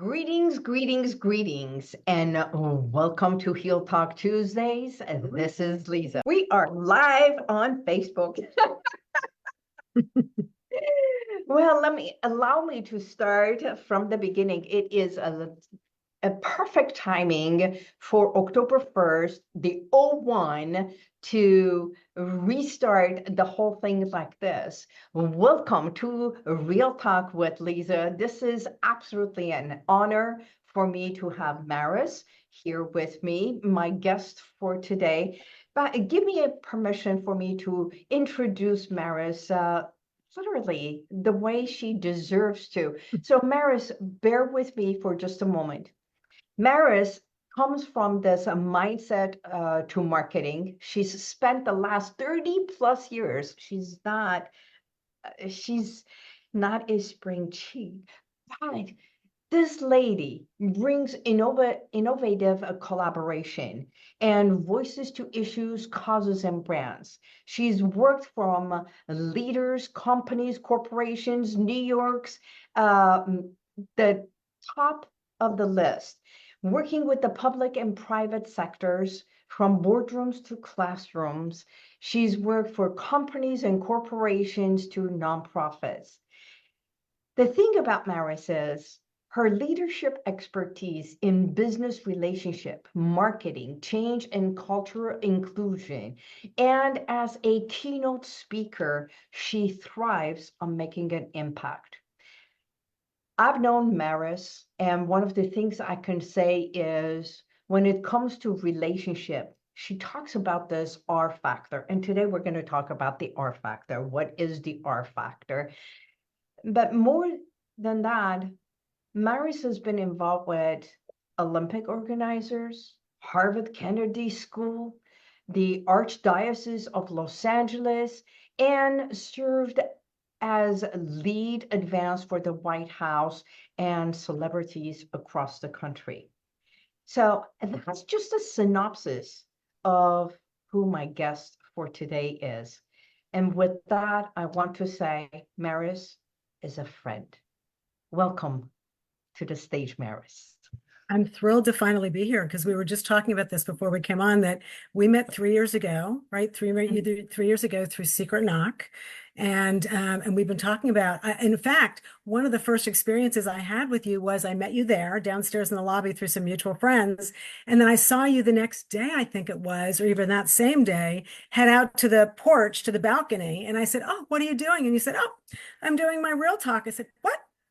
Greetings, and welcome to Heal Talk Tuesdays. And this is Liza. We are live on Facebook. Well, allow me to start from the beginning. It is a perfect timing for October 1st, the '01, to restart the whole thing like this. Welcome to Real Talk with Liza. This is absolutely an honor for me to have Maris here with me, my guest for today. But give me a permission for me to introduce Maris literally the way she deserves to. So Maris, bear with me for just a moment. Maris comes from this mindset to marketing. She's spent the last 30 plus years. She's not a spring chick, but this lady brings innovative collaboration and voices to issues, causes, and brands. She's worked from leaders, companies, corporations, New York's, the top of the list, working with the public and private sectors, from boardrooms to classrooms. She's worked for companies and corporations to nonprofits. The thing about Maris is her leadership expertise in business relationship, marketing, change and cultural inclusion, and as a keynote speaker, she thrives on making an impact. I've known Maris, and one of the things I can say is when it comes to relationship, she talks about this R factor. And today we're going to talk about the R factor. What is the R factor? But more than that, Maris has been involved with Olympic organizers, Harvard Kennedy School, the Archdiocese of Los Angeles, and served as lead advance for the White House and celebrities across the country. So that's just a synopsis of who my guest for today is. And with that, I want to say Maris is a friend. Welcome to the stage, Maris. I'm thrilled to finally be here because we were just talking about this before we came on, that we met 3 years ago, right? 3 years ago through Secret Knock. And we've been talking about, in fact, one of the first experiences I had with you was I met you there downstairs in the lobby through some mutual friends. And then I saw you the next day, I think it was, or even that same day, head out to the porch, to the balcony. And I said, "Oh, what are you doing?" And you said, "Oh, I'm doing my Real Talk." I said,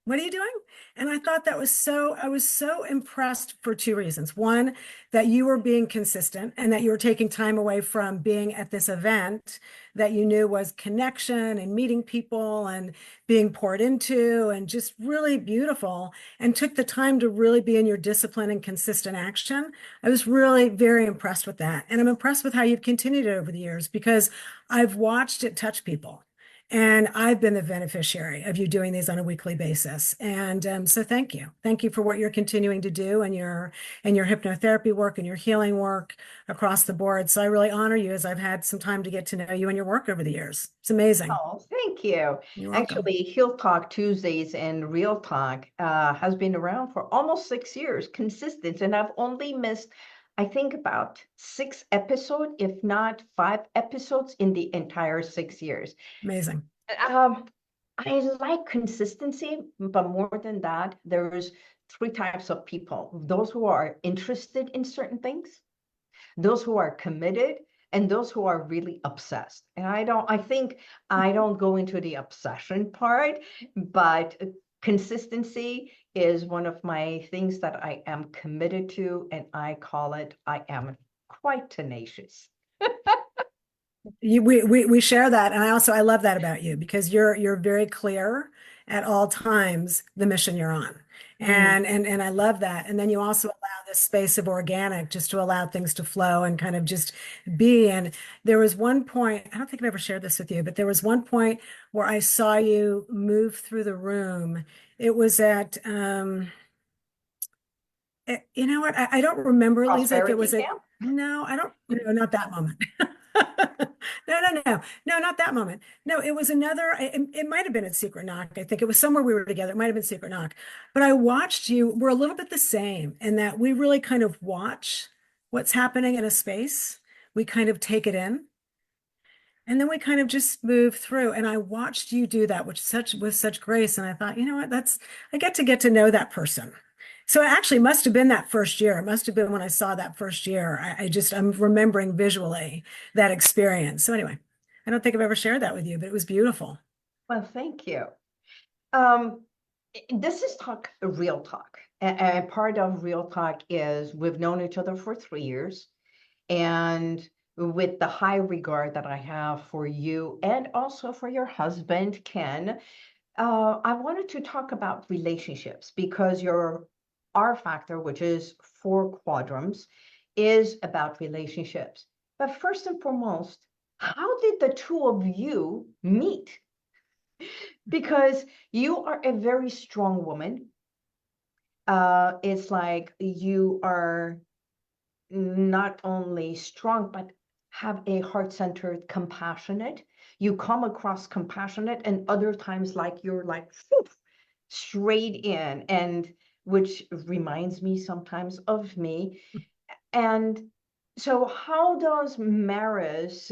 What are you doing?" And I thought I was so impressed for two reasons. One, that you were being consistent and that you were taking time away from being at this event that you knew was connection and meeting people and being poured into and just really beautiful, and took the time to really be in your discipline and consistent action. I was really very impressed with that. And I'm impressed with how you've continued it over the years, because I've watched it touch people. And I've been the beneficiary of you doing these on a weekly basis. And so thank you. Thank you for what you're continuing to do and your hypnotherapy work and your healing work across the board. So I really honor you, as I've had some time to get to know you and your work over the years. It's amazing. Oh, thank you. You're welcome. Actually, Heal Talk Tuesdays and Real Talk has been around for almost 6 years, consistent. And I've only missed, I think, about 6 episodes, if not 5 episodes in the entire 6 years. Amazing. I like consistency, but more than that, there's 3 types of people: those who are interested in certain things, those who are committed, and those who are really obsessed. And I think I don't go into the obsession part, but consistency is one of my things that I am committed to, and I call it, I am quite tenacious. We share that, and I love that about you, because you're very clear at all times the mission you're on, and I love that. And then you also allow this space of organic, just to allow things to flow and kind of just be. And there was one point, I don't think I've ever shared this with you, but there was one point where I saw you move through the room. It was at you know what? I don't remember, Lisa, if it was Prosperity Camp? no, I don't, not that moment. No, not that moment. No, it was another, it might have been at Secret Knock. I think it was somewhere we were together. It might have been Secret Knock. But I watched you, we're a little bit the same in that we really kind of watch what's happening in a space. We kind of take it in. And then we kind of just move through. And I watched you do that with such grace. And I thought, you know what, I get to know that person. So it actually must have been that first year. It must have been when I saw that first year. I'm remembering visually that experience. So anyway, I don't think I've ever shared that with you, but it was beautiful. Well, thank you. Um, this is real talk. And part of real talk is we've known each other for 3 years. And with the high regard that I have for you and also for your husband, Ken, I wanted to talk about relationships because your R factor, which is 4 quadrants, is about relationships. But first and foremost, how did the two of you meet? Because you are a very strong woman. It's like you are not only strong, but have a heart-centered, compassionate. You come across compassionate, and other times, like you're like whew, straight in, and which reminds me sometimes of me. And so, how does Maris,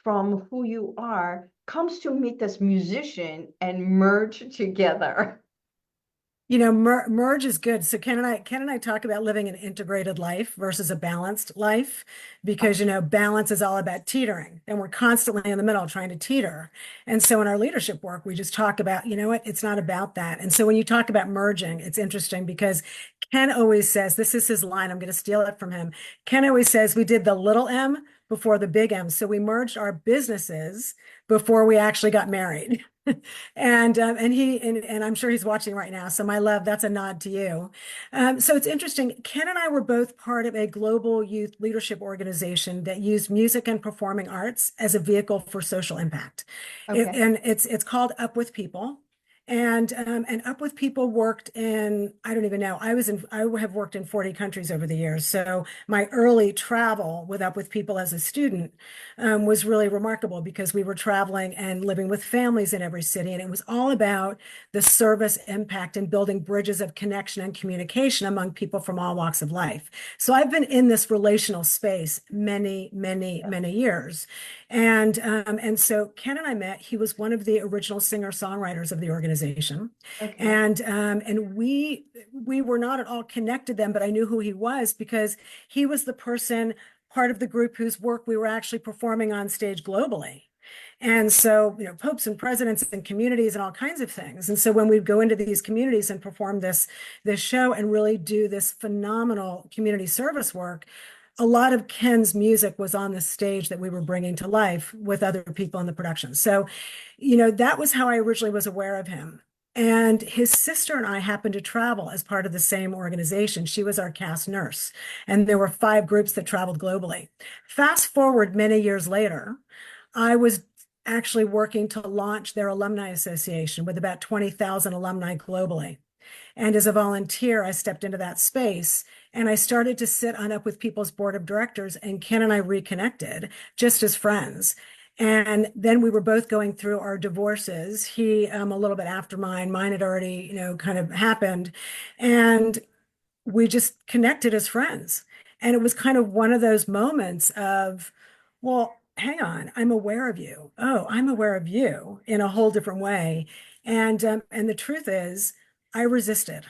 from who you are, comes to meet this musician and merge together? You know, merge is good. So Ken and I talk about living an integrated life versus a balanced life because, you know, balance is all about teetering and we're constantly in the middle trying to teeter. And so in our leadership work, we just talk about, you know what, it's not about that. And so when you talk about merging, it's interesting because Ken always says, this is his line, I'm going to steal it from him. Ken always says, we did the little M before the big M. So we merged our businesses before we actually got married. And I'm sure he's watching right now. So my love, that's a nod to you. So it's interesting. Ken and I were both part of a global youth leadership organization that used music and performing arts as a vehicle for social impact. Okay. And it's called Up With People. And Up With People worked in, I don't even know, I have worked in 40 countries over the years. So my early travel with Up With People as a student was really remarkable because we were traveling and living with families in every city. And it was all about the service impact and building bridges of connection and communication among people from all walks of life. So I've been in this relational space many years. And so Ken and I met. He was one of the original singer-songwriters of the organization, Okay. and we were not at all connected then, but I knew who he was because he was the person, part of the group whose work we were actually performing on stage globally. And so, you know, popes and presidents and communities and all kinds of things. And so when we go into these communities and perform this show and really do this phenomenal community service work, a lot of Ken's music was on the stage that we were bringing to life with other people in the production. So, you know, that was how I originally was aware of him. And his sister and I happened to travel as part of the same organization. She was our cast nurse, and there were 5 groups that traveled globally. Fast forward many years later, I was actually working to launch their alumni association with about 20,000 alumni globally. And as a volunteer, I stepped into that space and I started to sit on Up With People's board of directors, and Ken and I reconnected just as friends. And then we were both going through our divorces. He a little bit after mine had already, you know, kind of happened. And we just connected as friends. And it was kind of one of those moments of, well, hang on, I'm aware of you. Oh, I'm aware of you in a whole different way. And the truth is, I resisted.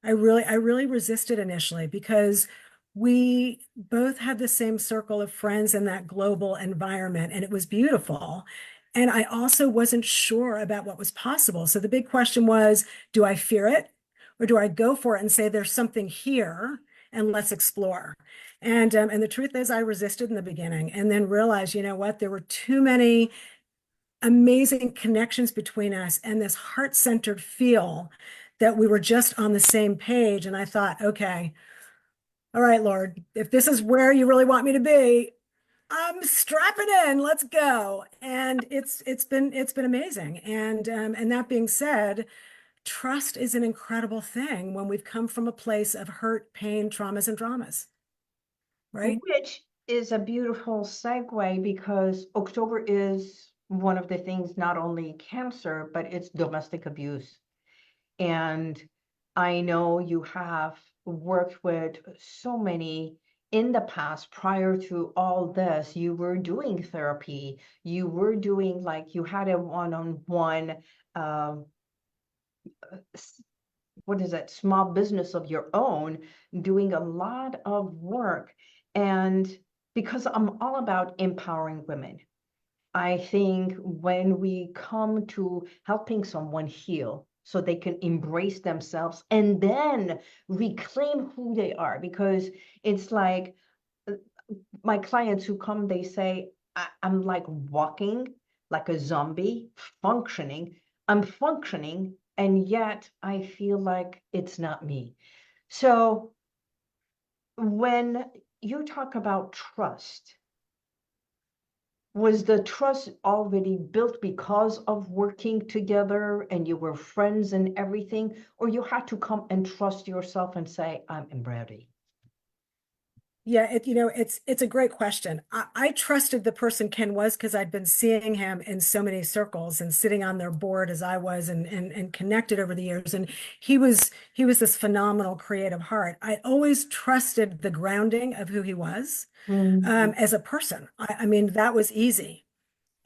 I really resisted initially because we both had the same circle of friends in that global environment, and it was beautiful. And I also wasn't sure about what was possible. So the big question was, do I fear it or do I go for it and say there's something here and let's explore? And the truth is I resisted in the beginning and then realized, you know what, there were too many amazing connections between us and this heart-centered feel that we were just on the same page. And I thought, okay, all right, Lord, if this is where you really want me to be, I'm strapping in. Let's go. And it's been amazing. And that being said, trust is an incredible thing when we've come from a place of hurt, pain, traumas, and dramas, right? Which is a beautiful segue because October is one of the things, not only cancer, but it's domestic abuse. And I know you have worked with so many in the past prior to all this. You were doing therapy, you were doing like you had a one-on-one, um, what is it, small business of your own, doing a lot of work. And because I'm all about empowering women, I think when we come to helping someone heal so they can embrace themselves and then reclaim who they are, because it's like uh, my clients who come, they say, I'm like walking like a zombie, functioning. I'm functioning, and yet I feel like it's not me. So when you talk about trust, was the trust already built because of working together and you were friends and everything, or you had to come and trust yourself and say, I'm ready? Yeah, it's a great question. I trusted the person Ken was because I'd been seeing him in so many circles and sitting on their board as I was and connected over the years. And he was this phenomenal creative heart. I always trusted the grounding of who he was Mhm. as a person. I mean, that was easy.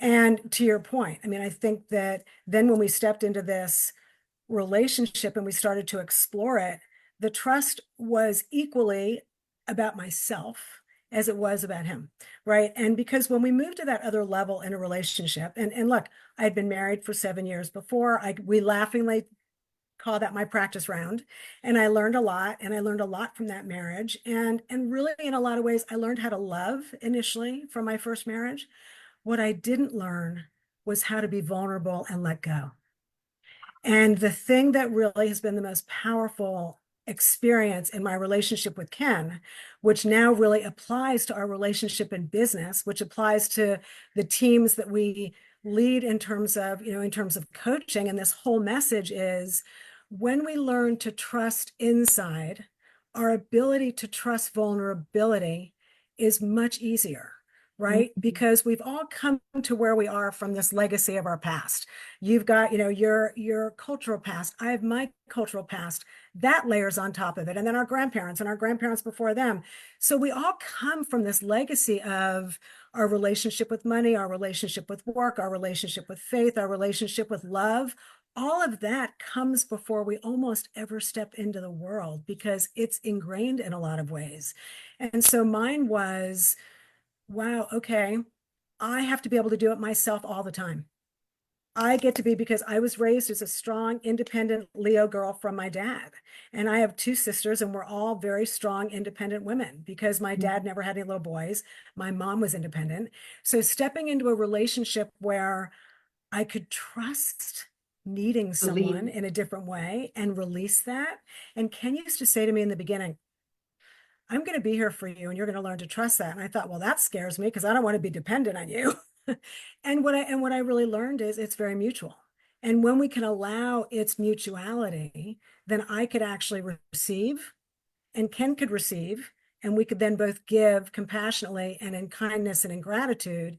And to your point, I mean, I think that then when we stepped into this relationship and we started to explore it, the trust was equally about myself as it was about him, right? And because when we moved to that other level in a relationship, and look, I had been married for 7 years before. We laughingly call that my practice round, and I learned a lot, and I learned a lot from that marriage, and really in a lot of ways, I learned how to love initially from my first marriage. What I didn't learn was how to be vulnerable and let go. And the thing that really has been the most powerful experience in my relationship with Ken, which now really applies to our relationship in business, which applies to the teams that we lead in terms of, in terms of coaching. And this whole message is when we learn to trust inside, our ability to trust vulnerability is much easier, right? Mhm. Because we've all come to where we are from this legacy of our past. You've got, your cultural past. I have my cultural past. That layers on top of it. And then our grandparents and our grandparents before them. So we all come from this legacy of our relationship with money, our relationship with work, our relationship with faith, our relationship with love. All of that comes before we almost ever step into the world because it's ingrained in a lot of ways. And so mine was, wow, okay, I have to be able to do it myself all the time. I get to be because I was raised as a strong, independent Leo girl from my dad. And I have two sisters, and we're all very strong, independent women because my dad never had any little boys. My mom was independent. So stepping into a relationship where I could trust needing someone Believe. in a different way and release that. And Ken used to say to me in the beginning, I'm going to be here for you and you're going to learn to trust that. And I thought, well, that scares me because I don't want to be dependent on you. And what I really learned is it's very mutual. And when we can allow its mutuality, then I could actually receive and Ken could receive, and we could then both give compassionately and in kindness and in gratitude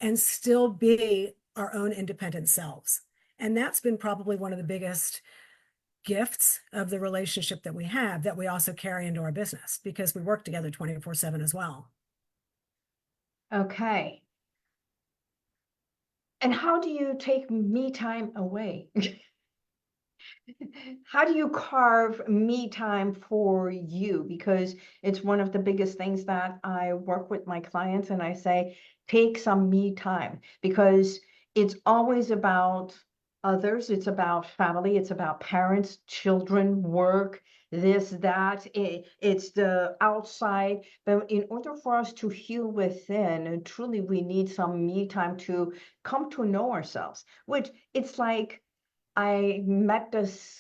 and still be our own independent selves. And that's been probably one of the biggest gifts of the relationship that we have that we also carry into our business because we work together 24/7 as well. Okay. And how do you take me time away? How do you carve me time for you? Because it's one of the biggest things that I work with my clients and I say, take some me time because it's always about others. It's about family. It's about parents, children, work, this, that. It's the outside. But in order for us to heal within, and truly we need some me time to come to know ourselves, which it's like, I met this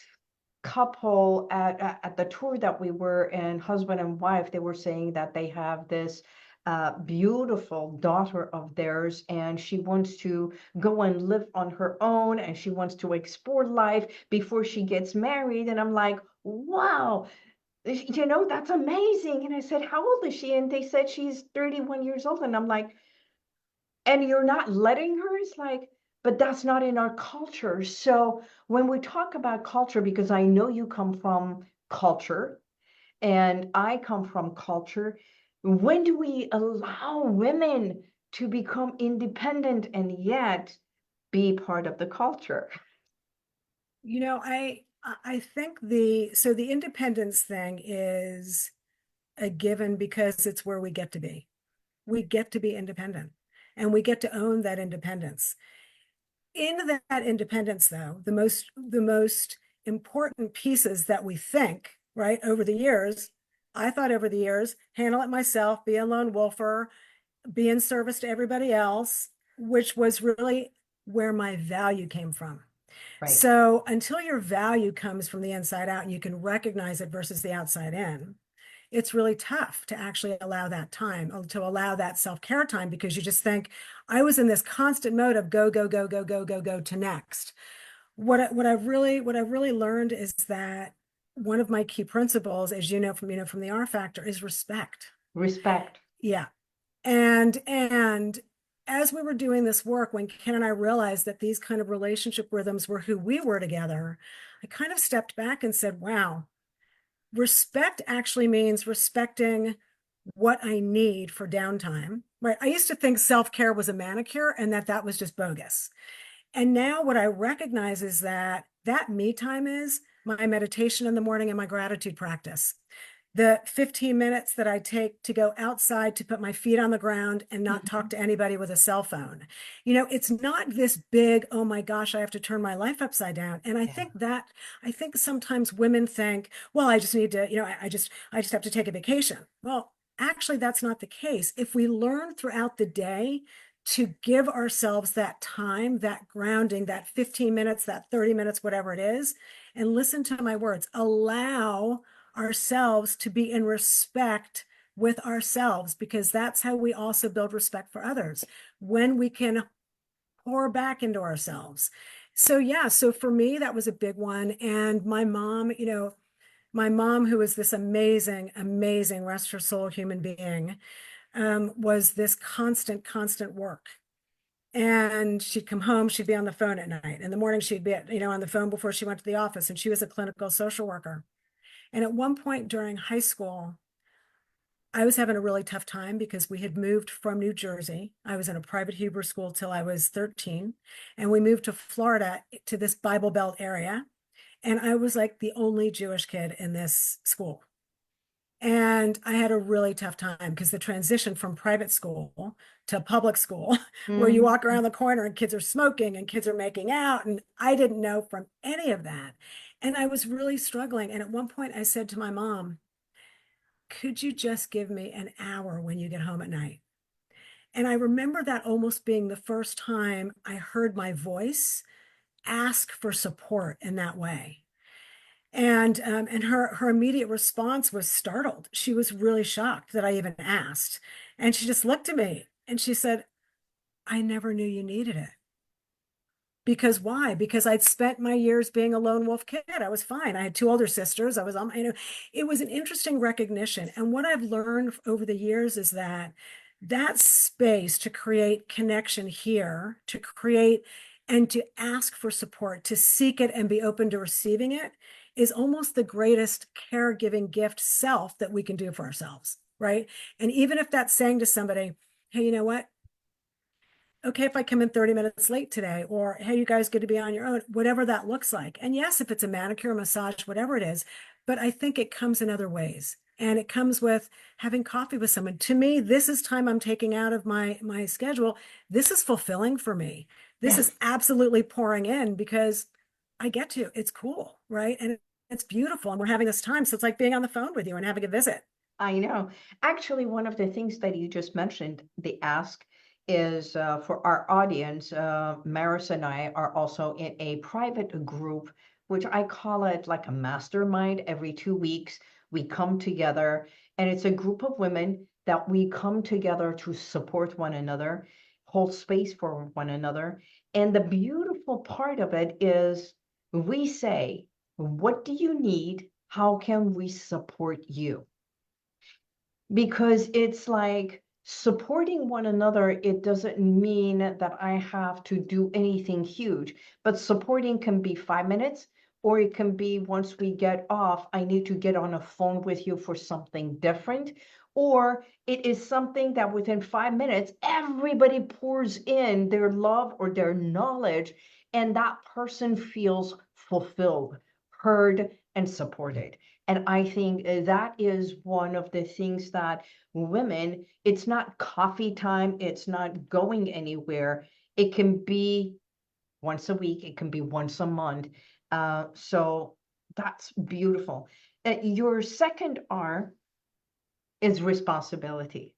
couple at the tour that we were in, husband and wife. They were saying that they have this beautiful daughter of theirs, and she wants to go and live on her own, and she wants to explore life before she gets married. And I'm like, wow, You know, that's amazing. And I said, how old is she? And they said she's 31 years old. And I'm like, and you're not letting her? It's like, but that's not in our culture. So when we talk about culture, because I know you come from culture and I come from culture, when do we allow women to become independent and yet be part of the culture? You know, I think the independence thing is a given because it's where we get to be. We get to be independent and we get to own that independence. In that independence, though, the most important pieces that we think, right, over the years, I thought over the years, handle it myself, be a lone wolfer, be in service to everybody else, which was really where my value came from. Right. So until your value comes from the inside out and you can recognize it versus the outside in, it's really tough to actually allow that time, to allow that self-care time, because you just think, I was in this constant mode of go, go, go, go, go, go, go to next. What I've really learned is that one of my key principles, as from the R factor, is respect. Respect. Yeah. And as we were doing this work, when Ken and I realized that these kind of relationship rhythms were who we were together, I kind of stepped back and said, wow, respect actually means respecting what I need for downtime, right? I used to think self-care was a manicure and that was just bogus. And now what I recognize is that me time is my meditation in the morning and my gratitude practice. The 15 minutes that I take to go outside to put my feet on the ground and not talk to anybody with a cell phone. It's not this big, oh my gosh, I have to turn my life upside down. And Yeah. I think sometimes women think, well, I just need to, I just have to take a vacation. Well, actually, that's not the case. If we learn throughout the day to give ourselves that time, that grounding, that 15 minutes, that 30 minutes, whatever it is, and listen to my words, allow ourselves to be in respect with ourselves, because that's how we also build respect for others, when we can pour back into ourselves. So yeah, so for me, that was a big one. And my mom, who is this amazing, amazing, rest her soul human being, was this constant work. And she'd come home, she'd be on the phone at night. In the morning, she'd be on the phone before she went to the office, and she was a clinical social worker. And at one point during high school, I was having a really tough time because we had moved from New Jersey. I was in a private Hebrew school till I was 13. And we moved to Florida, to this Bible Belt area. And I was like the only Jewish kid in this school. And I had a really tough time because the transition from private school to public school, where you walk Mhm. around the corner and kids are smoking and kids are making out, and I didn't know from any of that. And I was really struggling. And at one point I said to my mom, could you just give me an hour when you get home at night? And I remember that almost being the first time I heard my voice ask for support in that way. And her immediate response was startled. She was really shocked that I even asked. And she just looked at me and she said, I never knew you needed it. Because why? Because I'd spent my years being a lone wolf kid. I was fine. I had two older sisters. I was on, it was an interesting recognition. And what I've learned over the years is that space to create connection here, to create and to ask for support, to seek it and be open to receiving it, is almost the greatest caregiving gift self that we can do for ourselves, right? And even if that's saying to somebody, hey, you know what? Okay, if I come in 30 minutes late today, or hey, you guys get to be on your own, whatever that looks like. And yes, if it's a manicure, massage, whatever it is, but I think it comes in other ways. And it comes with having coffee with someone. To me, this is time I'm taking out of my schedule. This is fulfilling for me. This is Yes. absolutely pouring in because I get to. It's cool, right? And it's beautiful. And we're having this time. So it's like being on the phone with you and having a visit. I know. Actually, one of the things that you just mentioned, the ask, is for our audience. Maris and I are also in a private group, which I call it like a mastermind. Every 2 weeks, we come together, and it's a group of women that we come together to support one another, hold space for one another. And the beautiful part of it is we say, what do you need? how can we support you? Because it's like supporting one another, it doesn't mean that I have to do anything huge, but supporting can be 5 minutes, or it can be once we get off, I need to get on a phone with you for something different. Or it is something that within 5 minutes, everybody pours in their love or their knowledge, and that person feels fulfilled, heard, and supported. And I think that is one of the things that women, it's not coffee time, it's not going anywhere. It can be once a week, it can be once a month. So that's beautiful. Your second R is responsibility,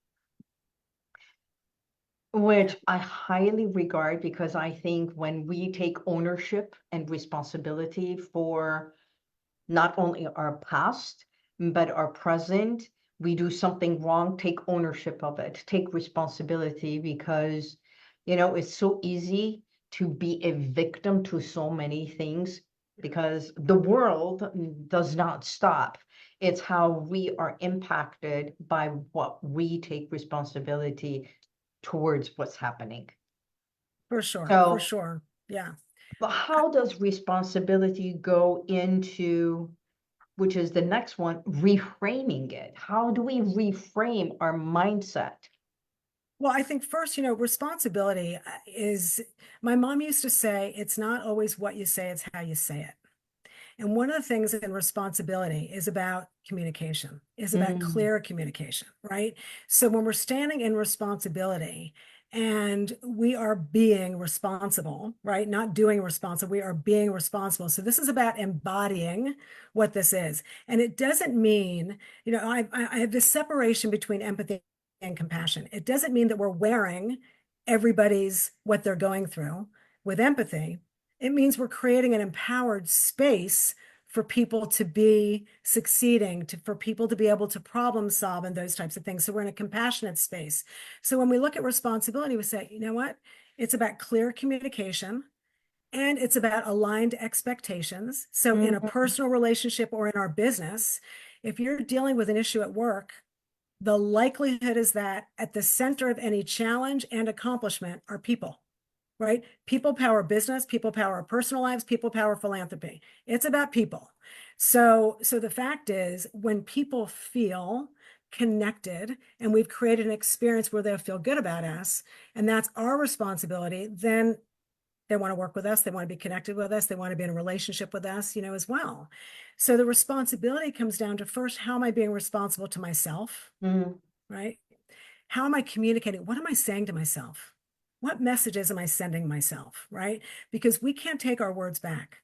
which I highly regard, because I think when we take ownership and responsibility for not only our past, but our present, we do something wrong, take ownership of it, take responsibility, because, it's so easy to be a victim to so many things, because the world does not stop. It's how we are impacted by what we take responsibility towards what's happening. For sure, for So, sure. Yeah. but how does responsibility go into, which is the next one, reframing it? How do we reframe our mindset? Well, I think first, responsibility is, my mom used to say, it's not always what you say, it's how you say it. And one of the things in responsibility is about communication, is about Mm, clear communication, right? So when we're standing in responsibility and we are being responsible, right? Not doing responsible, we are being responsible. So this is about embodying what this is. And it doesn't mean, I have this separation between empathy and compassion. It doesn't mean that we're wearing everybody's what they're going through with empathy. It means we're creating an empowered space for people to be succeeding, for people to be able to problem solve and those types of things. So we're in a compassionate space. So when we look at responsibility, we say, you know what? It's about clear communication and it's about aligned expectations. So in a mm, personal relationship or in our business, if you're dealing with an issue at work, the likelihood is that at the center of any challenge and accomplishment are people, right? People power business, people power personal lives, people power philanthropy. It's about people. So the fact is, when people feel connected and we've created an experience where they'll feel good about us, and that's our responsibility, then they want to work with us, they want to be connected with us, they want to be in a relationship with us, as well. So the responsibility comes down to, first, how am I being responsible to myself, mm. right? How am I communicating? What am I saying to myself? What messages am I sending myself, right? Because we can't take our words back.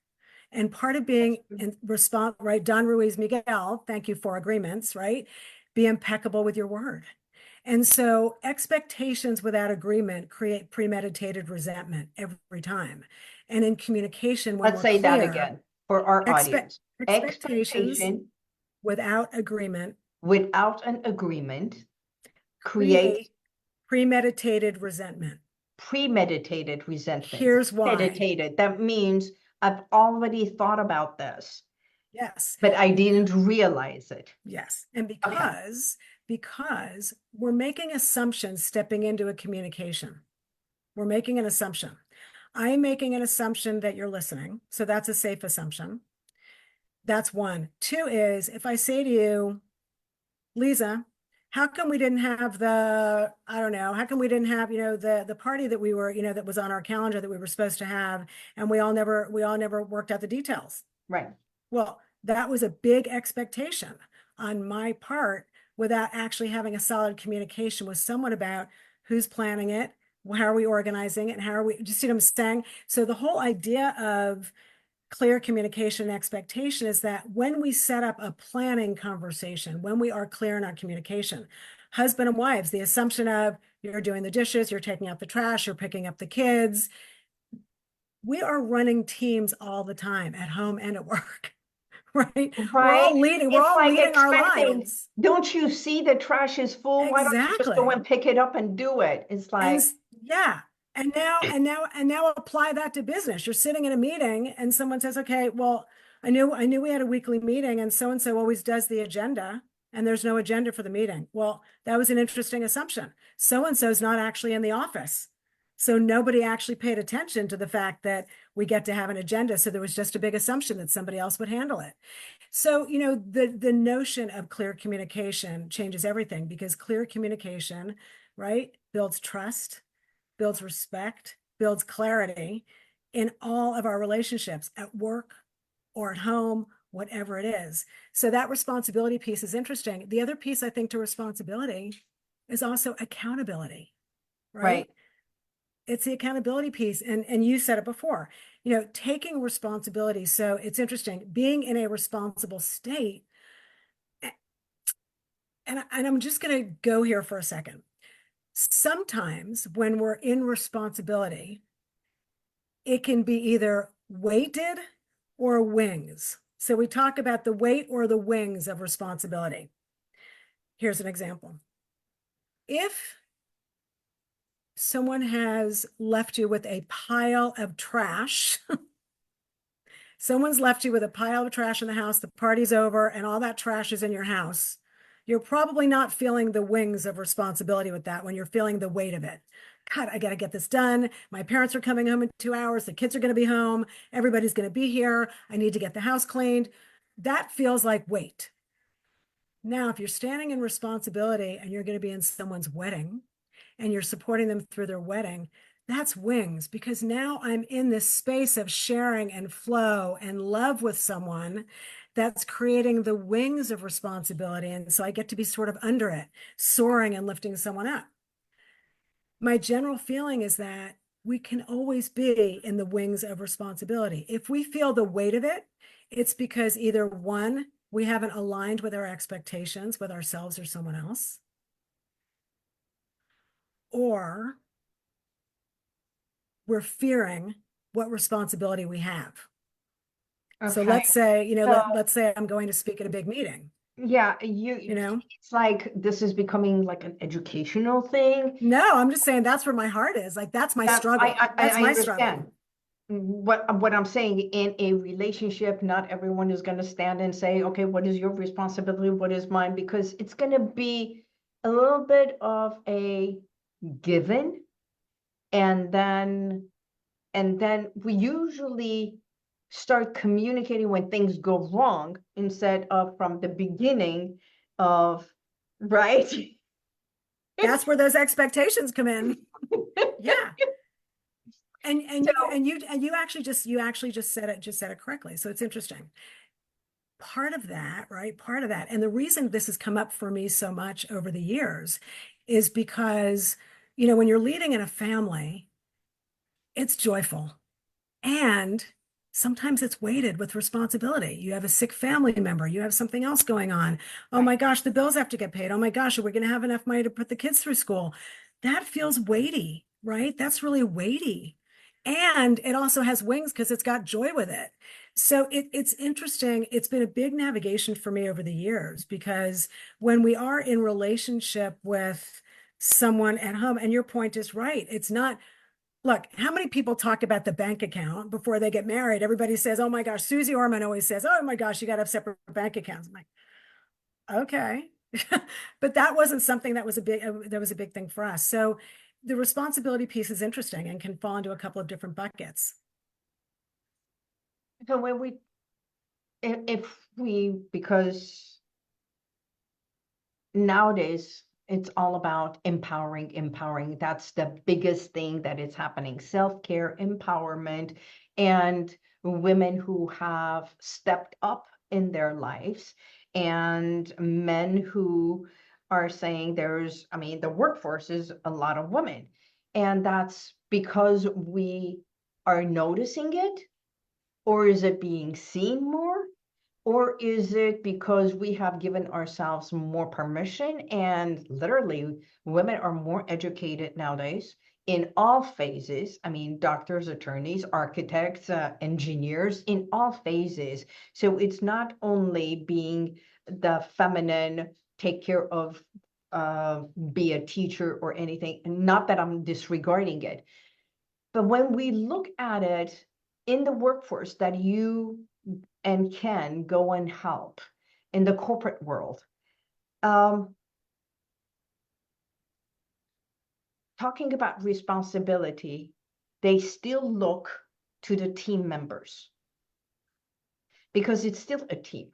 And part of That's being true. in response, right? Don Ruiz Miguel, thank you for agreements, right? Be impeccable with your word. And so expectations without agreement create premeditated resentment every time. And in communication, when Let's we're say that clear, again for our audience. expectations Expectation without agreement without an agreement creates create premeditated resentment. premeditated resentment. Here's why. Meditated, that means I've already thought about this, Yes. but I didn't realize it. Yes. And Okay. because we're making assumptions stepping into a communication. We're making an assumption. I'm making an assumption that you're listening. So that's a safe assumption. That's one. Two is, if I say to you, Liza, how come we didn't have I don't know, how come we didn't have, the party that we were, that was on our calendar that we were supposed to have, and we all never worked out the details. Right. Well, that was a big expectation on my part without actually having a solid communication with someone about who's planning it, how are we organizing it, and how are we, just see what I'm saying? So the whole idea of clear communication and expectation is that when we set up a planning conversation, when we are clear in our communication, husband and wives, the assumption of you're doing the dishes, you're taking out the trash, you're picking up the kids. We are running teams all the time at home and at work. Right? We're Right? all leading, we're It's all like leading our expecting, lives. don't you see the trash is full? Why don't you just go Exactly. and pick it up and do it? It's And like, yeah. And now apply that to business. You're sitting in a meeting and someone says, okay, well, I knew we had a weekly meeting and so always does the agenda and there's no agenda for the meeting. Well, that was an interesting assumption. So and so's not actually in the office. So nobody actually paid attention to the fact that we get to have an agenda. So there was just a big assumption that somebody else would handle it. So, the notion of clear communication changes everything because clear communication, right, builds trust, builds respect, builds clarity in all of our relationships at work or at home, whatever it is. So that responsibility piece is interesting. The other piece I think to responsibility is also accountability, Right. right? It's the accountability piece. And you said it before, taking responsibility. So it's interesting being in a responsible state. And I'm just going to go here for a second. Sometimes when we're in responsibility, it can be either weighted or wings. So we talk about the weight or the wings of responsibility. Here's an example. If someone has left you with a pile of trash, someone's left you with a pile of trash in the house, the party's over, and all that trash is in your house, you're probably not feeling the wings of responsibility with that when you're feeling the weight of it. God, I got to get this done. My parents are coming home in 2 hours. The kids are going to be home. Everybody's going to be here. I need to get the house cleaned. That feels like weight. Now, if you're standing in responsibility and you're going to be in someone's wedding and you're supporting them through their wedding, that's wings because now I'm in this space of sharing and flow and love with someone that's creating the wings of responsibility. And so I get to be sort of under it, soaring and lifting someone up. My general feeling is that we can always be in the wings of responsibility. If we feel the weight of it, it's because either one, we haven't aligned with our expectations with ourselves or someone else, or we're fearing what responsibility we have. So Okay. let's say, So, let's say I'm going to speak at a big meeting, yeah, you know? it's like this is becoming like an educational thing. No, I'm just saying that's where my heart is. Like that's my Yeah, struggle. That's I my understand. struggle. What I'm saying, in a relationship, not everyone is going to stand and say, okay, what is your responsibility? What is mine? Because it's going to be a little bit of a given. And then we usually start communicating when things go wrong instead of from the beginning of, right? That's where those expectations come in. Yeah. And So, you actually just said it correctly. So it's interesting. Part of that, right? Part of that. And the reason this has come up for me so much over the years is because, when you're leading in a family, it's joyful. And sometimes it's weighted with responsibility. You have a sick family member, you have something else going on. Oh right. my gosh, the bills have to get paid. Oh my gosh, are we going to have enough money to put the kids through school? That feels weighty, right? That's really weighty. And it also has wings because it's got joy with it. So it's interesting. It's been a big navigation for me over the years because when we are in relationship with someone at home, and your point is right, it's not. Look, how many people talk about the bank account before they get married? Everybody says, oh my gosh, Susie Orman always says, oh my gosh, you got to have separate bank accounts. I'm like, okay. But that wasn't something that was a big thing for us. So the responsibility piece is interesting and can fall into a couple of different buckets. So when we, if we, because nowadays it's all about empowering. That's the biggest thing that is happening. Self-care, empowerment, and women who have stepped up in their lives, and men who are saying the workforce is a lot of women. And that's because we are noticing it, or is it being seen more? Or is it because we have given ourselves more permission, and literally women are more educated nowadays in all phases? I mean, doctors, attorneys, architects, engineers, in all phases. So it's not only being the feminine, take care of, be a teacher or anything. Not that I'm disregarding it, but when we look at it in the workforce that you and can go and help in the corporate world. Um, Talking about responsibility, they still look to the team members because it's still a team.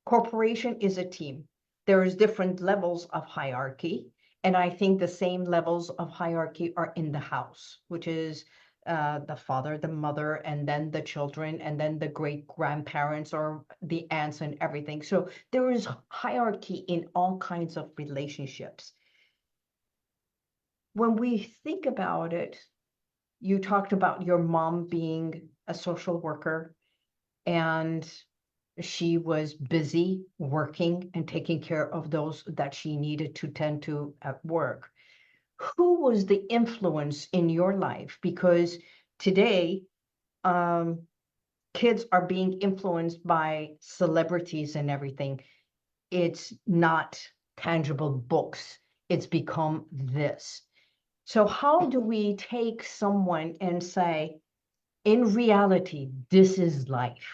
Corporation is a team. There is different levels of hierarchy, and I think the same levels of hierarchy are in the house, which is the father, the mother, and then the children, and then the great grandparents or the aunts and everything. So there is hierarchy in all kinds of relationships. When we think about it, you talked about your mom being a social worker, and she was busy working and taking care of those that she needed to tend to at work. Who was the influence in your life? Because today, kids are being influenced by celebrities and everything. It's not tangible books. It's become this. So how do we take someone and say, in reality, this is life?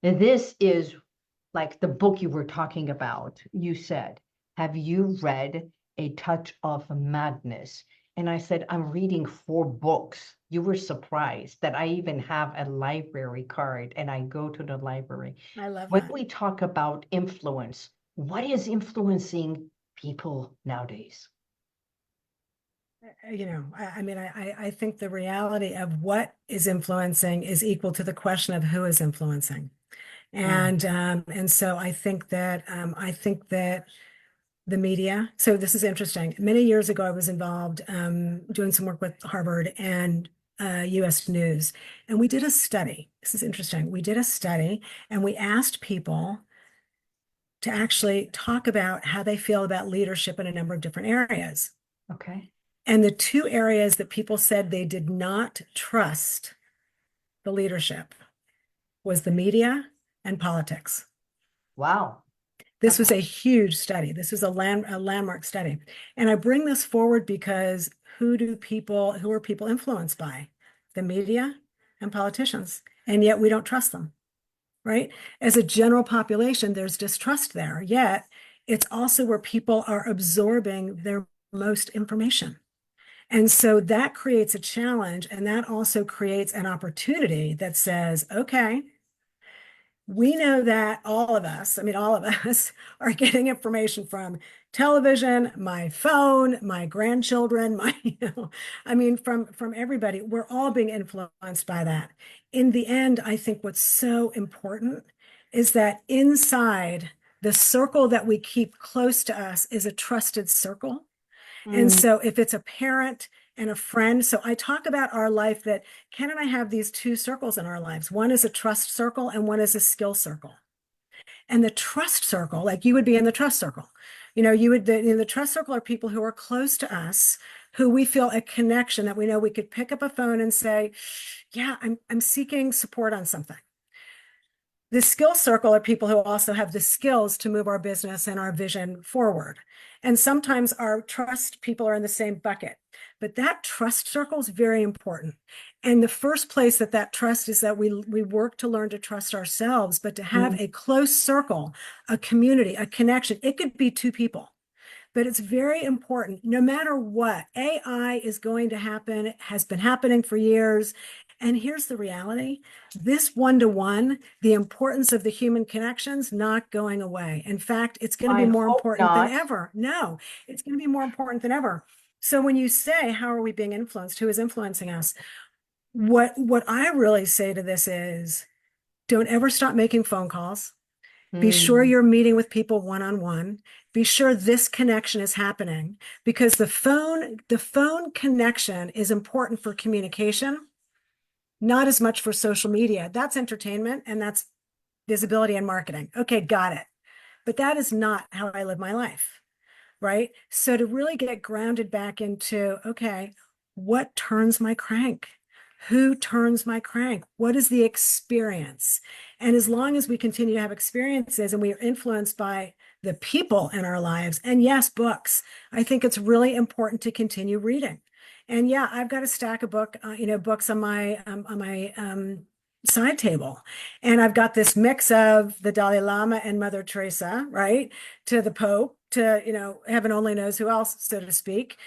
And this is like the book you were talking about. You said, have you read A Touch of Madness? And I said, I'm reading 4 books. You were surprised that I even have a library card and I go to the library. I love When that. we talk about influence, what is influencing people nowadays? I mean, I think the reality of what is influencing is equal to the question of who is influencing. Mm, And so I think that the media. So this is interesting. Many years ago, I was involved doing some work with Harvard and U.S. News, and we did a study. This is interesting. We did a study, and we asked people to actually talk about how they feel about leadership in a number of different areas. okay. And the 2 areas that people said they did not trust the leadership was the media and politics. Wow. This Okay. was a huge study. This was a landmark study. And I bring this forward because who are people influenced by? The media and politicians. And yet we don't trust them, right? As a general population, there's distrust there. Yet it's also where people are absorbing their most information. And so that creates a challenge, and that also creates an opportunity that says, okay, we know that all of us, all of us are getting information from television, my phone, my grandchildren, from everybody. We're all being influenced by that. In the end, I think what's so important is that inside the circle that we keep close to us is a trusted circle. And Mm, so if it's a parent and a friend, so I talk about our life that Ken and I have these 2 circles in our lives. One is a trust circle and one is a skill circle. And the trust circle, like you would be in the trust circle, in the trust circle are people who are close to us, who we feel a connection that we know we could pick up a phone and say, yeah, I'm seeking support on something. The skill circle are people who also have the skills to move our business and our vision forward. And sometimes our trust people are in the same bucket. But that trust circle is very important. And the first place that trust is that we work to learn to trust ourselves, but to have mm. a close circle, a community, a connection. It could be 2 people. But it's very important, no matter what, AI is going to happen, it has been happening for years. And here's the reality, this one-to-one, the importance of the human connections, not going away. In fact, it's going to be I more hope important than not. ever. No, it's going to be more important than ever. So when you say, how are we being influenced? Who is influencing us? What I really say to this is, don't ever stop making phone calls. Be sure Mm, you're meeting with people one-on-one. Be sure this connection is happening because the phone connection is important for communication, not as much for social media. That's entertainment and that's visibility and marketing. Okay, got it. But that is not how I live my life, right? So to really get grounded back into, okay, what turns my crank? Who turns my crank? What is the experience? And as long as we continue to have experiences and we are influenced by the people in our lives, and yes, books, I think it's really important to continue reading. And yeah, I've got a stack of books on my side table. And I've got this mix of the Dalai Lama and Mother Teresa, right? To the Pope, to, heaven only knows who else, so to speak,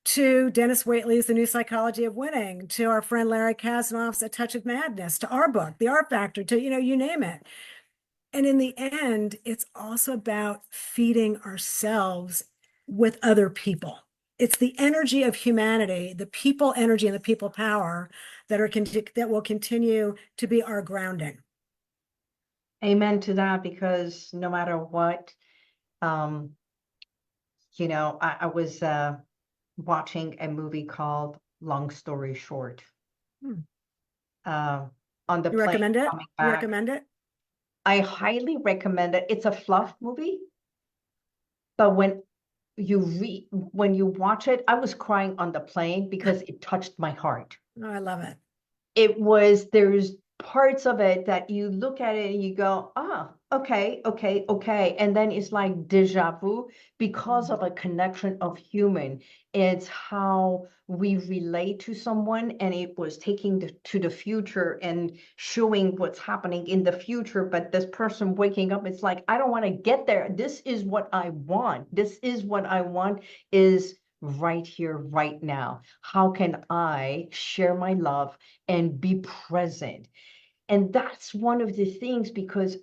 to Dennis Waitley's The New Psychology of Winning, to our friend Larry Kasanoff's A Touch of Madness, to our book, The Art Factor, to, you name it. And in the end, it's also about feeding ourselves with other people. It's the energy of humanity, the people energy and the people power that will continue to be our grounding. Amen to that, because no matter what, I was watching a movie called Long Story Short. On the You plane recommend it? coming You back. recommend it? I highly recommend it. It's a fluff movie, but when you watch it, I was crying on the plane because it touched my heart. Oh, I love it. There's parts of it that you look at it and you go, okay. And then it's like deja vu because of a connection of human. It's how we relate to someone, and it was taking to the future and showing what's happening in the future. But this person waking up, it's like, I don't want to get there. This is what I want. This is what I want is right here, right now. How can I share my love and be present? And that's one of the things, because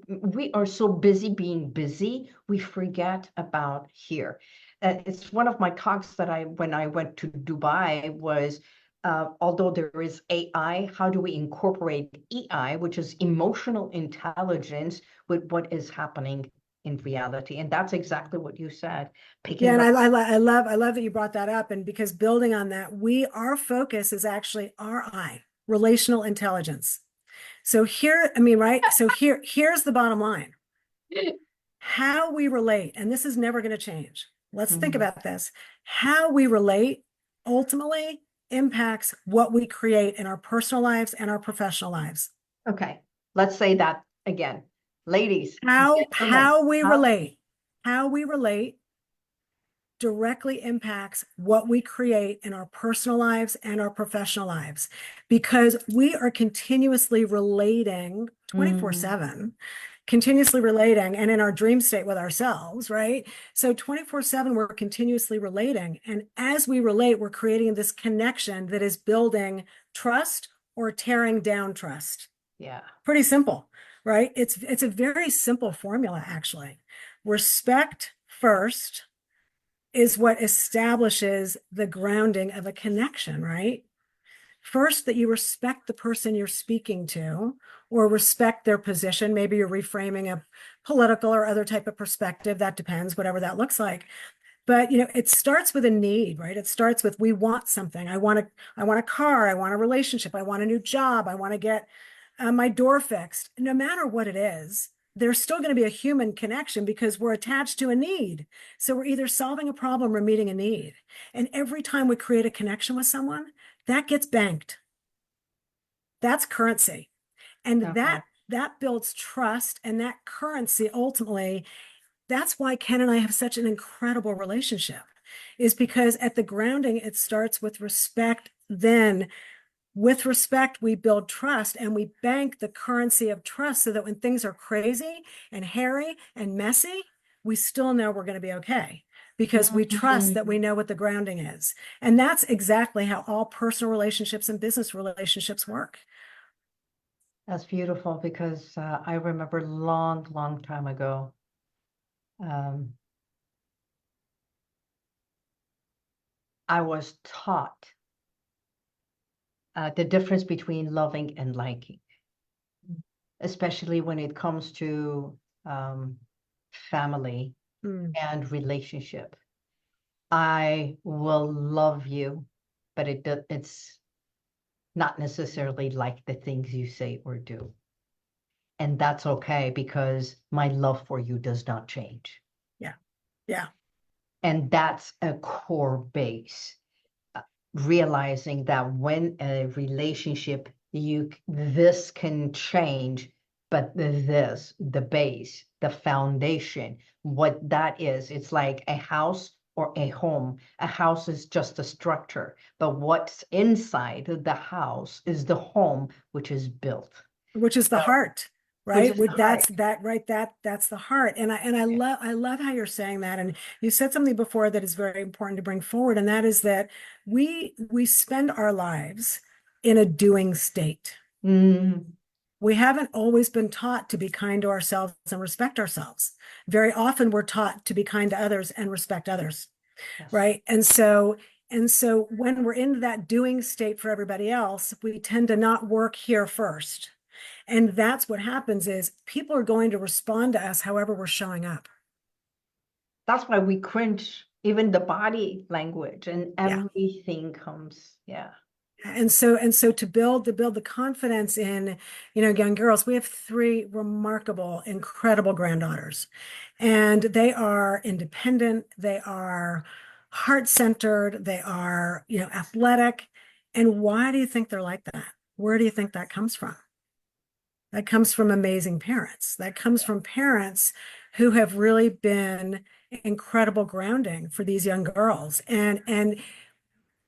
we are so busy being busy, we forget about here. It's one of my talks that when I went to Dubai was, although there is AI, how do we incorporate EI, which is emotional intelligence, with what is happening in reality? And that's exactly what you said. Yeah, Picking and up. I love that you brought that up. And because building on that, our focus is actually RI, relational intelligence. So here, right? So here's the bottom line. How we relate, and this is never going to change. Let's think about this. How we relate ultimately impacts what we create in our personal lives and our professional lives. Okay, let's say that again. Ladies, How gentlemen, we relate directly impacts what we create in our personal lives and our professional lives, because we are continuously relating 24/7, continuously relating, and in our dream state with ourselves, right? So 24/7, we're continuously relating. And as we relate, we're creating this connection that is building trust or tearing down trust. Yeah. Pretty simple, right? It's a very simple formula, actually. Respect first is what establishes the grounding of a connection, right? First, that you respect the person you're speaking to, or respect their position. Maybe you're reframing a political or other type of perspective. That depends, whatever that looks like. But it starts with a need, right? It starts with, we want something. I want a car. I want a relationship. I want a new job. I want to get my door fixed. No matter what it is, there's still going to be a human connection because we're attached to a need. So we're either solving a problem or meeting a need. And every time we create a connection with someone, that gets banked. That's currency. And Okay. that builds trust, and that currency ultimately, that's why Ken and I have such an incredible relationship, is because at the grounding, it starts with respect. Then with respect, we build trust, and we bank the currency of trust so that when things are crazy and hairy and messy, we still know we're going to be okay because we trust that we know what the grounding is. And that's exactly how all personal relationships and business relationships work. That's beautiful, because I remember long time ago, I was taught the difference between loving and liking, especially when it comes to family and relationship. I will love you, but it's not necessarily like the things you say or do. And that's okay, because my love for you does not change. Yeah. Yeah. And that's a core base. Realizing that when a relationship, this can change, but the base, the foundation, what that is, it's like a house or a home. A house is just a structure, but what's inside the house is the home which is built. Which is the So, heart, which right? is the That's heart. that right. That's the heart. And I love how you're saying that. And you said something before that is very important to bring forward, and that is that we spend our lives in a doing state. Mm, We haven't always been taught to be kind to ourselves and respect ourselves. Very often we're taught to be kind to others and respect others, yes. right? And so when we're in that doing state for everybody else, we tend to not work here first. And that's what happens is people are going to respond to us however we're showing up. That's why we cringe, even the body language and Yeah. everything comes. Yeah. And so to build the confidence in, young girls, we have three remarkable, incredible granddaughters. And they are independent, they are heart-centered, they are, athletic. And why do you think they're like that? Where do you think that comes from? That comes from amazing parents. That comes from parents who have really been incredible grounding for these young girls. And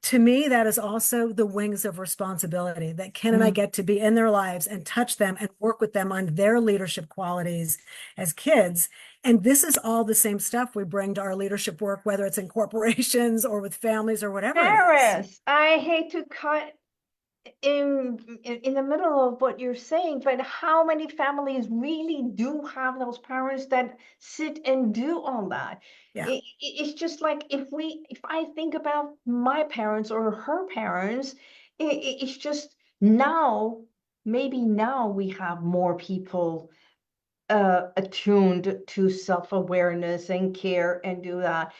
to me, that is also the wings of responsibility that Ken and I Mm. get to be in their lives and touch them and work with them on their leadership qualities as kids. And this is all the same stuff we bring to our leadership work, whether it's in corporations or with families or whatever it is. Paris, I hate to cut in the middle of what you're saying, but how many families really do have those parents that sit and do all that? Yeah, It's just like if I think about my parents or her parents, it's just now, maybe now we have more people attuned to self-awareness and care and do that.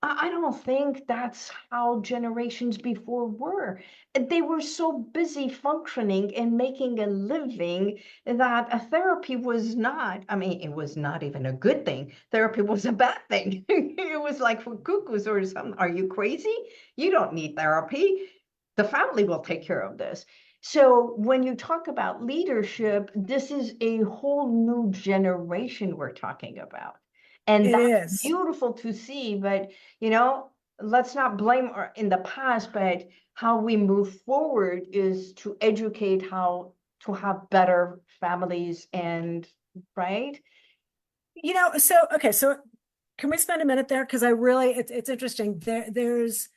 I don't think that's how generations before were. They were so busy functioning and making a living that a therapy was not, I mean, it was not even a good thing. Therapy was a bad thing. It was like for cuckoos or something. Are you crazy? You don't need therapy. The family will take care of this. So when you talk about leadership, this is a whole new generation we're talking about. And it that's is. beautiful to see, but let's not blame our in the past, but how we move forward is to educate how to have better families and right? Okay, so can we spend a minute there? Because it's interesting. There's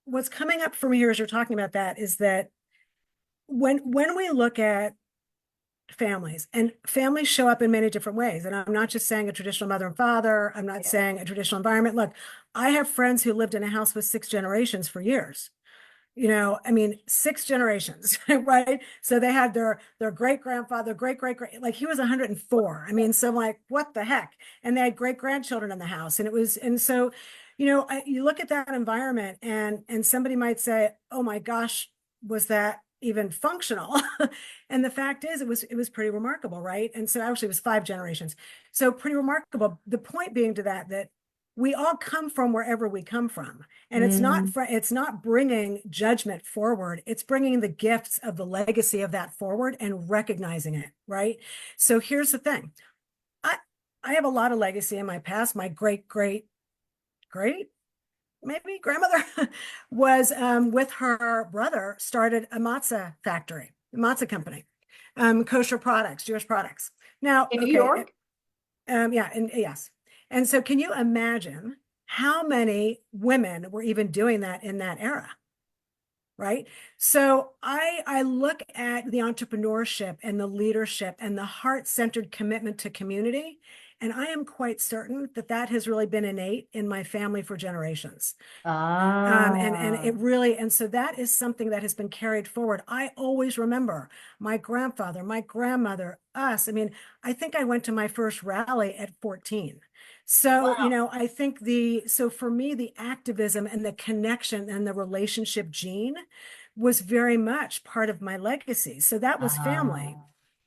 what's coming up for me here as you're talking about that is that when we look at families, and families show up in many different ways, and I'm not just saying a traditional mother and father, I'm not Yeah. saying a traditional environment. Look, I have friends who lived in a house with six generations for years. I mean, six generations, right? So they had their great grandfather, great, like he was 104. I mean, so I'm like, what the heck? And they had great grandchildren in the house, and so, you look at that environment, and somebody might say, oh my gosh, was that even functional? And the fact is, it was pretty remarkable, right? And so actually, it was five generations, so pretty remarkable. The point being to that we all come from wherever we come from. And Mm. it's not bringing judgment forward. It's bringing the gifts of the legacy of that forward and recognizing it, right? So here's the thing. I I have a lot of legacy in my past. My great maybe grandmother was with her brother started a matzah factory, a matzah company, kosher products, Jewish products. Now, In New okay, York? yeah, and yes. And so can you imagine how many women were even doing that in that era? Right. So I look at the entrepreneurship and the leadership and the heart-centered commitment to community, and I am quite certain that that has really been innate in my family for generations. And Ah. it really, and so that is something that has been carried forward. I always remember my grandfather, my grandmother, us. I mean, I think I went to my first rally at 14. So, Wow. I think so for me, the activism and the connection and the relationship gene was very much part of my legacy. So that was family. Ah.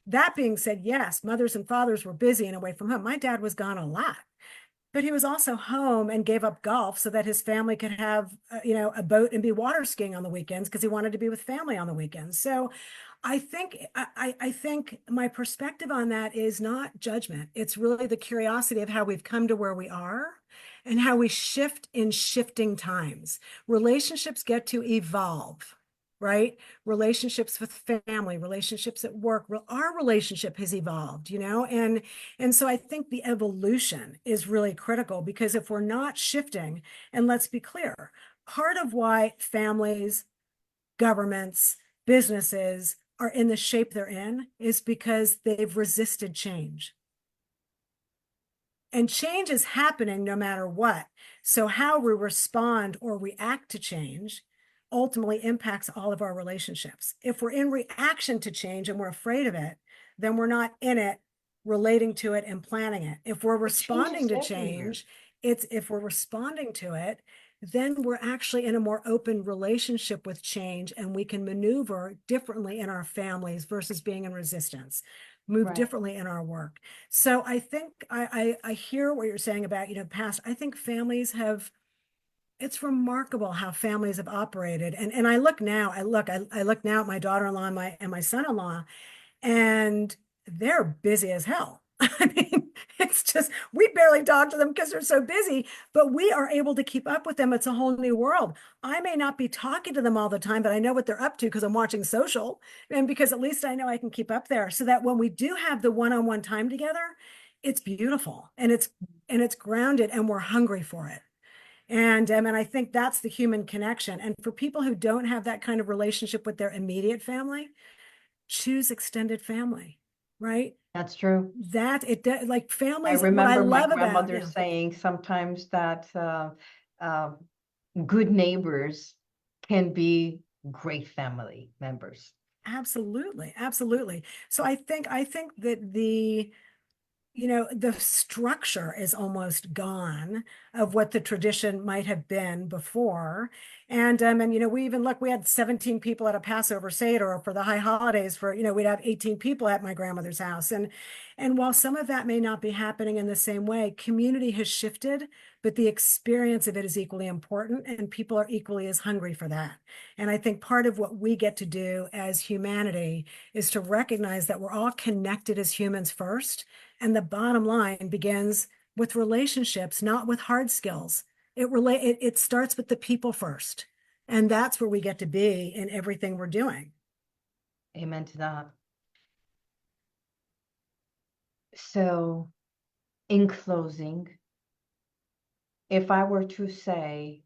That being said, yes, mothers and fathers were busy and away from home. My dad was gone a lot, but he was also home and gave up golf so that his family could have, a boat and be water skiing on the weekends because he wanted to be with family on the weekends. So I think my perspective on that is not judgment. It's really the curiosity of how we've come to where we are and how we shift in shifting times. Relationships get to evolve, right? Relationships with family, relationships at work, our relationship has evolved, you know? And so I think the evolution is really critical, because if we're not shifting, and let's be clear, part of why families, governments, businesses are in the shape they're in is because they've resisted change. And change is happening no matter what. So how we respond or react to change ultimately impacts all of our relationships. If we're in reaction to change and we're afraid of it, then we're not in it, relating to it and planning it. If we're responding to change, if we're responding to it, then we're actually in a more open relationship with change, and we can maneuver differently in our families versus being in resistance, move differently in our work. So I think I hear what you're saying about, past. I think families have, it's remarkable how families have operated. And I look now, I look now at my daughter-in-law and my son-in-law, and they're busy as hell. I mean, it's just, we barely talk to them because they're so busy, but we are able to keep up with them. It's a whole new world. I may not be talking to them all the time, but I know what they're up to because I'm watching social, and because at least I know I can keep up there, so that when we do have the one-on-one time together, it's beautiful and it's grounded, and we're hungry for it. And I think that's the human connection. And for people who don't have that kind of relationship with their immediate family, choose extended family, right? That's true. That like families. I remember my About, grandmother saying sometimes that good neighbors can be great family members. Absolutely, absolutely. So I think that the structure is almost gone of what the tradition might have been before. And we had 17 people at a Passover Seder, or for the high holidays, we'd have 18 people at my grandmother's house. And while some of that may not be happening in the same way, community has shifted, but the experience of it is equally important, and people are equally as hungry for that. And I think part of what we get to do as humanity is to recognize that we're all connected as humans first. And the bottom line begins with relationships, not with hard skills. It starts with the people first. And that's where we get to be in everything we're doing. Amen to that. So, in closing, if I were to say,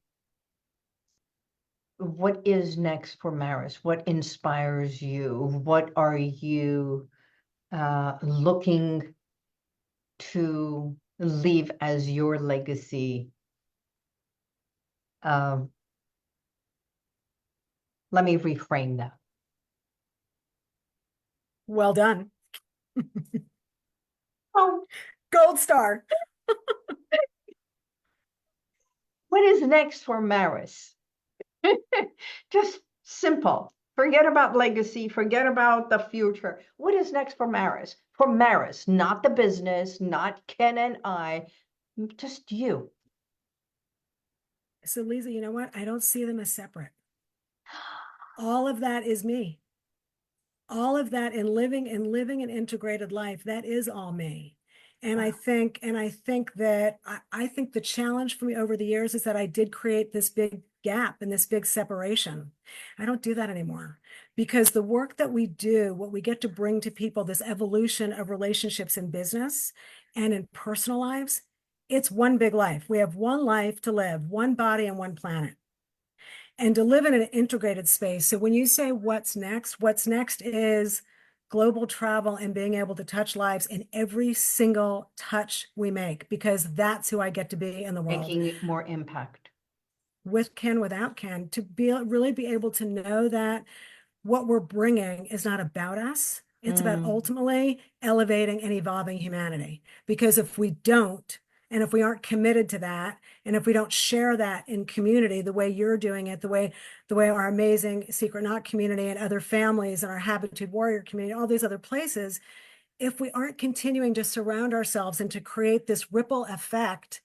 what is next for Maris? What inspires you? What are you looking to leave as your legacy? Let me reframe that. Well done. Oh, gold star. What is next for Maris? Just simple. Forget about legacy. Forget about the future. What is next for Maris? For Maris, not the business, not Ken and I, just you. So, Liza, you know what? I don't see them as separate. All of that is me. All of that in living an integrated life, that is all me. And wow. I think the challenge for me over the years is that I did create this big gap and this big separation. I don't do that anymore, because the work that we do, what we get to bring to people, this evolution of relationships in business and in personal lives, it's one big life. We have one life to live, one body and one planet, and to live in an integrated space. So when you say what's next is global travel and being able to touch lives in every single touch we make, because that's who I get to be in the world. Making more impact. With Ken, without Ken, to really be able to know that what we're bringing is not about us. It's about ultimately elevating and evolving humanity. Because if we don't, and if we aren't committed to that, and if we don't share that in community the way you're doing it, the way our amazing Secret Knot community and other families and our Habitude Warrior community, all these other places, if we aren't continuing to surround ourselves and to create this ripple effect,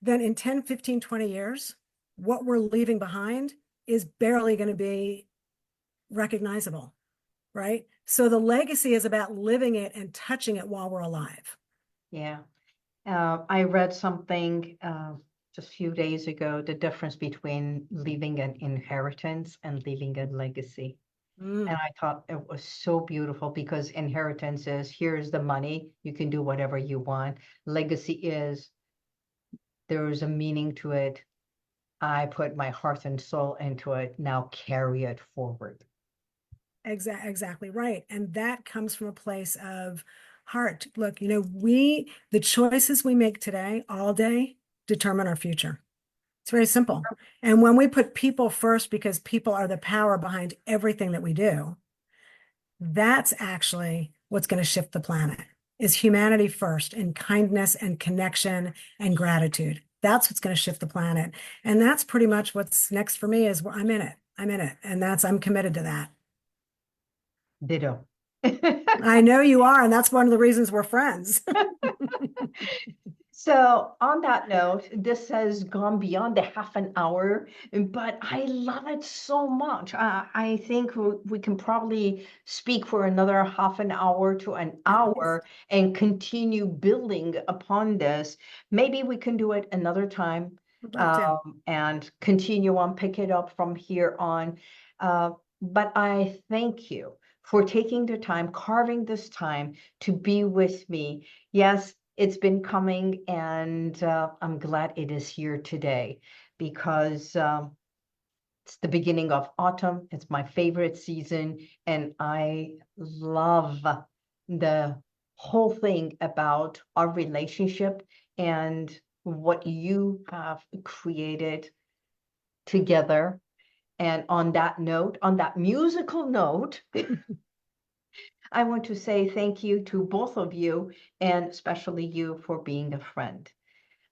then in 10, 15, 20 years, what we're leaving behind is barely going to be recognizable, right? So the legacy is about living it and touching it while we're alive. Yeah. I read something just a few days ago the difference between leaving an inheritance and leaving a legacy. And Mm, I thought it was so beautiful because inheritance is here's the money, you can do whatever you want. Legacy is there is a meaning to it. I put my heart and soul into it. Now carry it forward. exactly right. And that comes from a place of heart. Look, the choices we make today, all day, determine our future. It's very simple. And when we put people first, because people are the power behind everything that we do, that's actually what's going to shift the planet, is humanity first, and kindness and connection and gratitude. That's what's going to shift the planet. And that's pretty much what's next for me is I'm in it. I'm in it. And I'm committed to that. Ditto. I know you are, and that's one of the reasons we're friends. So, on that note, this has gone beyond the half an hour, but I love it so much. I think we can probably speak for another half an hour to an At least. hour and continue building upon this. Maybe we can do it another time, I'd love to. and continue on, pick it up from here on. Uh, but I thank you for taking the time, carving this time to be with me. Yes, it's been coming, and I'm glad it is here today because it's the beginning of autumn. It's my favorite season, and I love the whole thing about our relationship and what you have created together. And on that note, on that musical note, I want to say thank you to both of you, and especially you for being a friend.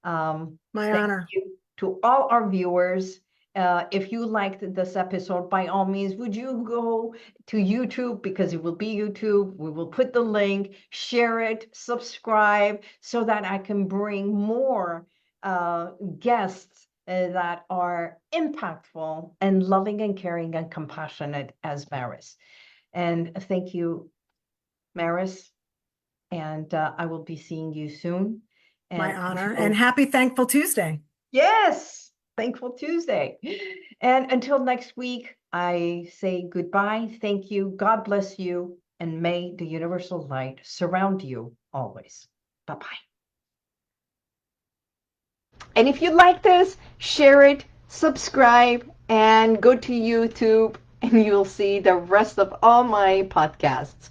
My Thank honor. you to all our viewers. If you liked this episode, by all means, would you go to YouTube, because it will be YouTube. We will put the link, share it, subscribe, so that I can bring more guests that are impactful and loving and caring and compassionate as Maris. And thank you, Maris, and I will be seeing you soon. My And honor. And until, happy Thankful Tuesday. yes, Thankful Tuesday. And until next week, I say goodbye. Thank you. God bless you. And may the universal light surround you always. Bye bye. And if you like this, share it, subscribe, and go to YouTube, and you'll see the rest of all my podcasts.